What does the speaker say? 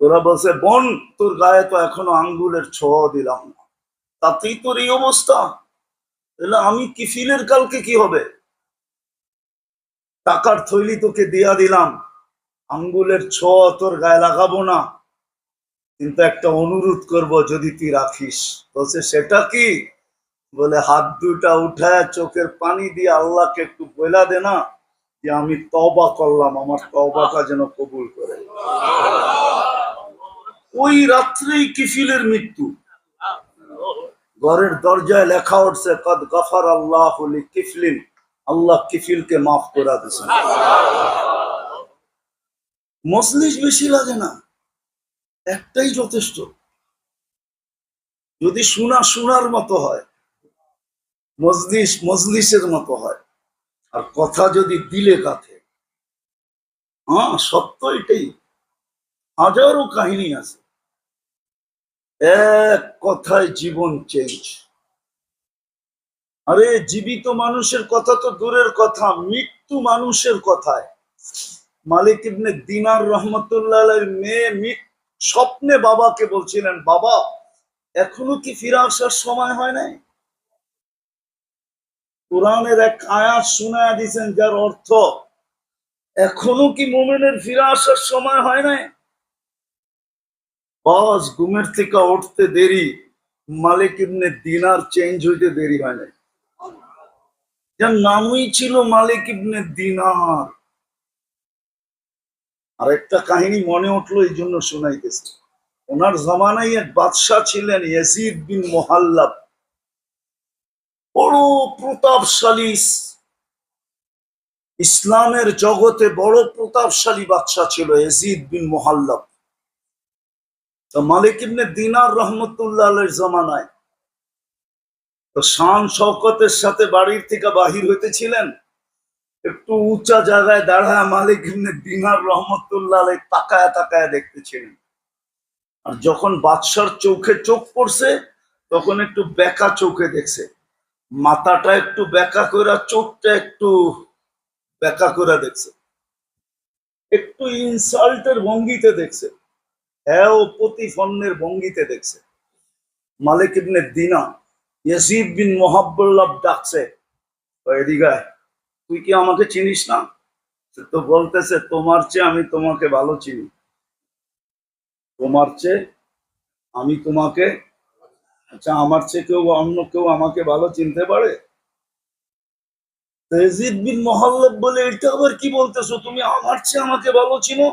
তোরা বলছে বোন তোর গায়ে তো এখনো আঙ্গুলের ছোঁয়া দিলাম না, তাতেই তোর এই অবস্থা। তাহলে আমি কিফিলের কালকে কি হবে? টাকার থৈলি তোকে দিয়া দিলাম, আঙ্গুলের ছোঁয়া তোর গায়ে লাগাবো না, কিন্তু একটা অনুরোধ করব যদি তুই রাখিস। বলছে সেটা কি? বলে হাত দুটা উঠায় চোখের পানি দিয়ে আল্লাহকে একটু বলা দে না যে আমি তওবা করলাম, আমার তওবাটা যেন কবুল করে। ওই রাত্রেই কিফিলের মৃত্যু। ঘরের দরজায় লেখা উঠছে কদ গফার আল্লাহু লিকিফলিন, আল্লাহ কিফিলকে মাফ করে দিয়েছেন। মজলিস বেশি লাগে না, একটাই যথেষ্ট। যদি শোনার মতো হয়, মজলিসের মতো হয়, আর কথা যদি দিলে কাথে, হ্যাঁ সত্য এটাই। হাজারো কাহিনী আছে, এক কথায় জীবন চেঞ্জ। আরে জীবিত মানুষের কথা তো দূরের কথা, মৃত্যু মানুষের কথায়। মালিক ইবনে দিনার রহমতুল্লাহ আলাইহির মেয়ে স্বপ্নে বাবাকে বলছিলেন, বাবা এখনো কি ফিরে আসার সময় হয় নাই? কোরআনের এক আয়াত শুনায়া দিয়েছেন যার অর্থ এখনো কি মুমিনের ফিরে আসার সময় হয় নাই? বস ঘুমের থেকে উঠতে দেরি, মালিক ইবনে দিনার চেঞ্জ হইতে দেরি হয় নাই। যার নামই ছিল মালিক ইবনে দিনার। আর একটা কাহিনী মনে উঠলো, এই জন্য শোনাইতেছি। ওনার জামানায় এক বাদশাহ ছিলেন ইয়াজিদ বিন মুহাল্লাব, বড় প্রতাপশালী, ইসলামের জগতে বড় প্রতাপশালী বাদশাহ ছিল ইয়াজিদ বিন মুহাল্লাব। তো মালিক ইবনে দিনার রহমতুল্লাহ আলাইহির জামানায় তো শান শওকতের সাথে বাড়ির থেকে বাহির হইতেছিলেন, একটু উঁচা জায়গায় দাঁড়ায় মালিক ইবনে দিনার রহমতুল্লাহ আলাইহি তাকায় তাকায় দেখতেছিলেন। আর যখন বাদশার চোখে চোখ পড়ছে তখন একটু বেঁকা চোখে দেখছে, মাথাটা একটু বেঁকা করে, চোখটা একটু বেঁকা করে দেখছে, একটু ইনসাল্টের ভঙ্গিতে দেখছে, হ্যাঁ ও প্রতিফন্নের ভঙ্গিতে দেখছে। মালিক ইবনে দিনা ইয়াজিদ বিন মুহাল্লাব ডাকছে, এদিকে আয়, তুই কি আমাকে চিনিস না? তো বলতেছে তোমার চেয়ে আমি তোমাকে ভালো চিনি, তোমার চেয়ে আমি তোমাকে, আচ্ছা আমার চেয়ে কেউ অন্য কেউ আমাকে ভালো চিনতে পারে? ইয়াজিদ বিন মুহাল্লাব বলে এটা আবার কি বলতেছো, তুমি আমার চেয়ে আমাকে ভালো চিনো?